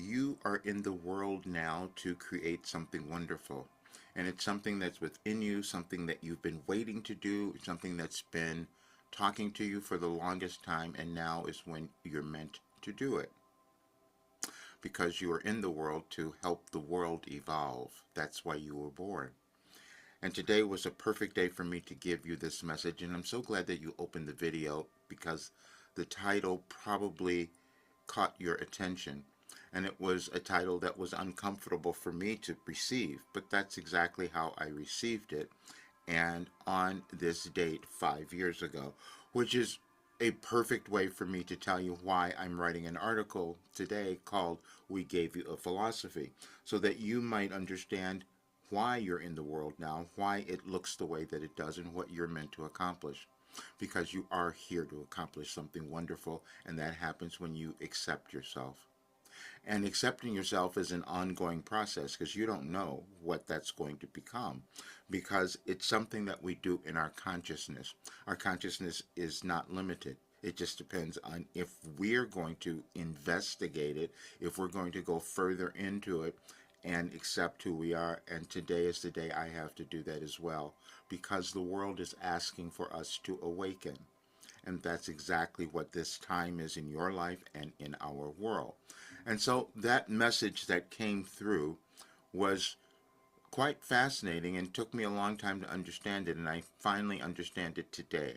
You are in the world now to create something wonderful. And it's something that's within you, something that you've been waiting to do, something that's been talking to you for the longest time, and now is when you're meant to do it. Because you are in the world to help the world evolve. That's why you were born. And today was a perfect day for me to give you this message. And I'm so glad that you opened the video because the title probably caught your attention. And it was a title that was uncomfortable for me to receive, but that's exactly how I received it. And on this date 5 years ago, which is a perfect way for me to tell you why I'm writing an article today called We Gave You a Philosophy, so that you might understand why you're in the world now, why it looks the way that it does, and what you're meant to accomplish. Because you are here to accomplish something wonderful, and that happens when you accept yourself. And accepting yourself is an ongoing process because you don't know what that's going to become because it's something that we do in our consciousness. Our consciousness is not limited. It just depends on if we're going to investigate it, if we're going to go further into it and accept who we are. And today is the day I have to do that as well because the world is asking for us to awaken. And that's exactly what this time is in your life and in our world. And so that message that came through was quite fascinating and took me a long time to understand it, and I finally understand it today.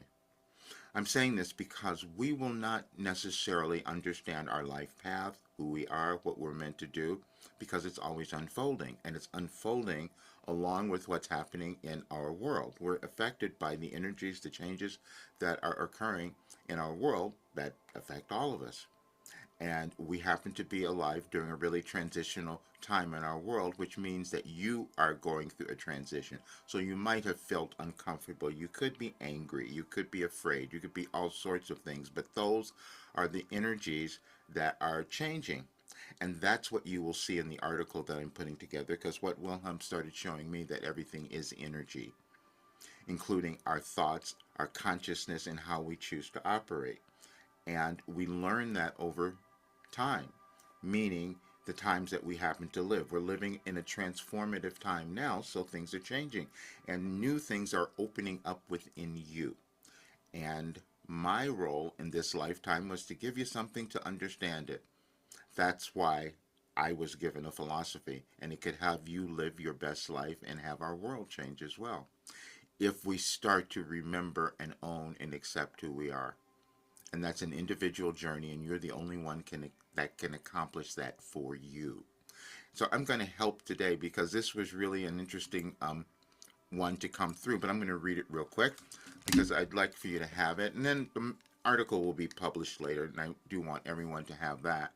I'm saying this because we will not necessarily understand our life path, who we are, what we're meant to do, because it's always unfolding, and it's unfolding along with what's happening in our world. We're affected by the energies, the changes that are occurring in our world that affect all of us. And we happen to be alive during a really transitional time in our world, which means that you are going through a transition. So you might have felt uncomfortable. You could be angry. You could be afraid. You could be all sorts of things. But those are the energies that are changing. And that's what you will see in the article that I'm putting together, because what Wilhelm started showing me that everything is energy, including our thoughts, our consciousness, and how we choose to operate. And we learn that over time, meaning the times that we happen to live. We're living in a transformative time now, so things are changing and new things are opening up within you. And my role in this lifetime was to give you something to understand it. That's why I was given a philosophy, and it could have you live your best life and have our world change as well. If we start to remember and own and accept who we are. And that's an individual journey, and you're the only one that can accomplish that for you. So I'm going to help today because this was really an interesting one to come through, but I'm going to read it real quick because I'd like for you to have it. And then the article will be published later, and I do want everyone to have that.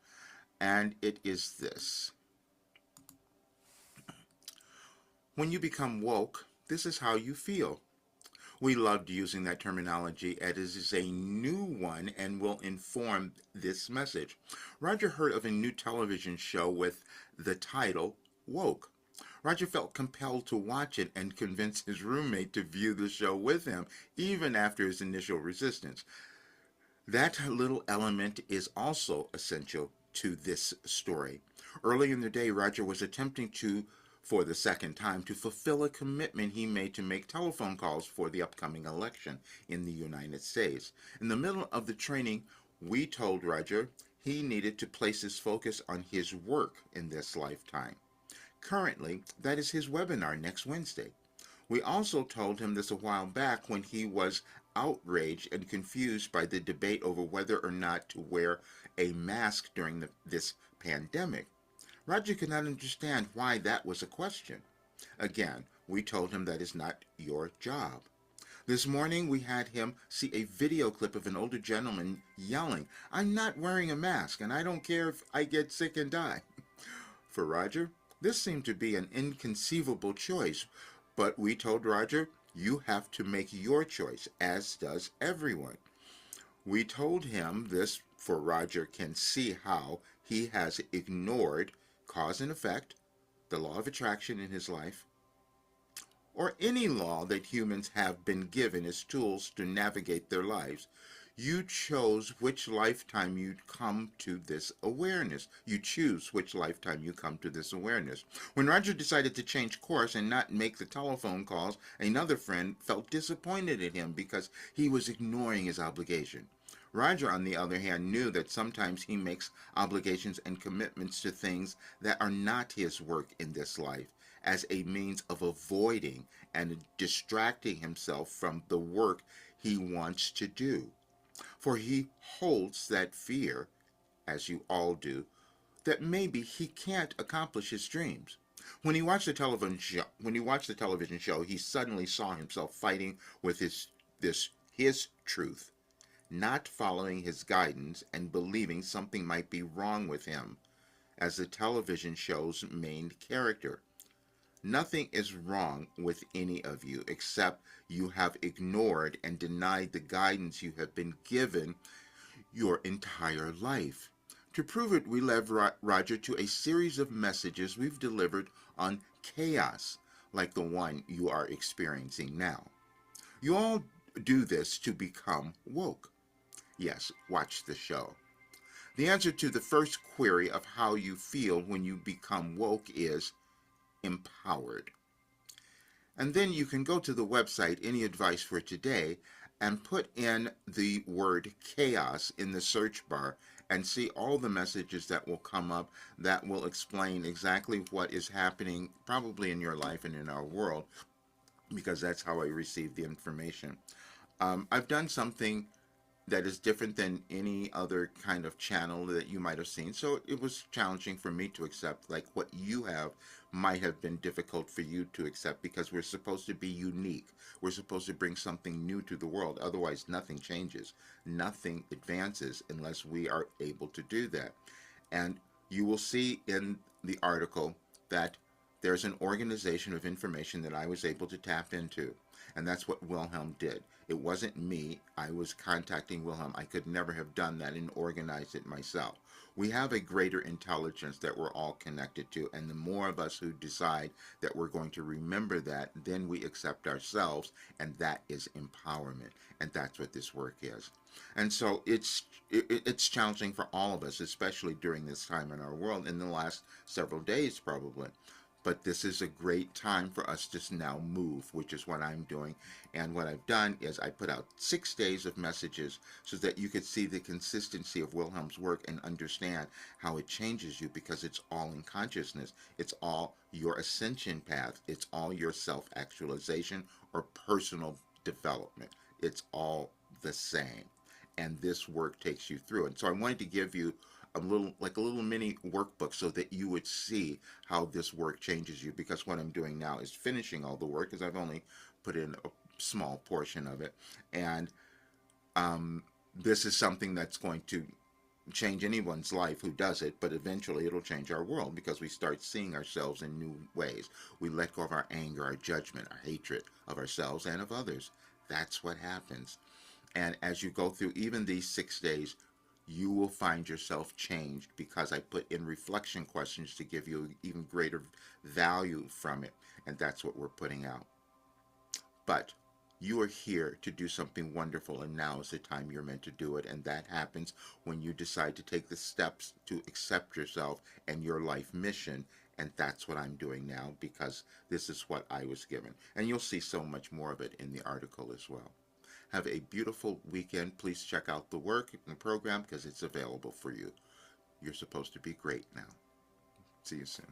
And it is this. When you become woke, this is how you feel. We loved using that terminology as it is a new one and will inform this message. Roger heard of a new television show with the title Woke. Roger felt compelled to watch it and convince his roommate to view the show with him, even after his initial resistance. That little element is also essential to this story. Early in the day, Roger was attempting for the second time, to fulfill a commitment he made to make telephone calls for the upcoming election in the United States. In the middle of the training, we told Roger he needed to place his focus on his work in this lifetime. Currently, that is his webinar next Wednesday. We also told him this a while back when he was outraged and confused by the debate over whether or not to wear a mask during this pandemic. Roger could not understand why that was a question. Again, we told him that is not your job. This morning we had him see a video clip of an older gentleman yelling, "I'm not wearing a mask and I don't care if I get sick and die." For Roger, this seemed to be an inconceivable choice, but we told Roger, you have to make your choice, as does everyone. We told him this for Roger can see how he has ignored cause and effect, the law of attraction in his life, or any law that humans have been given as tools to navigate their lives. You chose which lifetime you'd come to this awareness. You choose which lifetime you come to this awareness. When Roger decided to change course and not make the telephone calls, another friend felt disappointed at him because he was ignoring his obligation. Roger, on the other hand, knew that sometimes he makes obligations and commitments to things that are not his work in this life as a means of avoiding and distracting himself from the work he wants to do. For he holds that fear, as you all do, that maybe he can't accomplish his dreams. When he watched the television show, he suddenly saw himself fighting with his truth, not following his guidance and believing something might be wrong with him as the television show's main character. Nothing is wrong with any of you except you have ignored and denied the guidance you have been given your entire life. To prove it, we led Roger to a series of messages we've delivered on chaos, like the one you are experiencing now. You all do this to become woke. Yes, watch the show. The answer to the first query of how you feel when you become woke is empowered. And then you can go to the website, Any Advice for Today, and put in the word chaos in the search bar and see all the messages that will come up that will explain exactly what is happening probably in your life and in our world, because that's how I receive the information. I've done something that is different than any other kind of channel that you might have seen. So it was challenging for me to accept, like what you have might have been difficult for you to accept because we're supposed to be unique. We're supposed to bring something new to the world. Otherwise, nothing changes. Nothing advances unless we are able to do that. And you will see in the article that there's an organization of information that I was able to tap into. And that's what Wilhelm did. It wasn't me. I was contacting Wilhelm. I could never have done that and organized it myself. We have a greater intelligence that we're all connected to. And the more of us who decide that we're going to remember that, then we accept ourselves. And that is empowerment. And that's what this work is. And so it's challenging for all of us, especially during this time in our world, in the last several days probably. But this is a great time for us to now move, which is what I'm doing. And what I've done is I put out 6 days of messages so that you could see the consistency of Wilhelm's work and understand how it changes you, because it's all in consciousness. It's all your ascension path. It's all your self-actualization or personal development. It's all the same. And this work takes you through. And so I wanted to give you a little mini workbook so that you would see how this work changes you, because what I'm doing now is finishing all the work, because I've only put in a small portion of it. And this is something that's going to change anyone's life who does it, but eventually it'll change our world because we start seeing ourselves in new ways. We let go of our anger, our judgment, our hatred of ourselves and of others. That's what happens. And as you go through even these 6 days, you will find yourself changed, because I put in reflection questions to give you even greater value from it. And that's what we're putting out. But you are here to do something wonderful, and now is the time you're meant to do it. And that happens when you decide to take the steps to accept yourself and your life mission. And that's what I'm doing now, because this is what I was given. And you'll see so much more of it in the article as well. Have a beautiful weekend. Please check out the work and the program, because it's available for you. You're supposed to be great now. See you soon.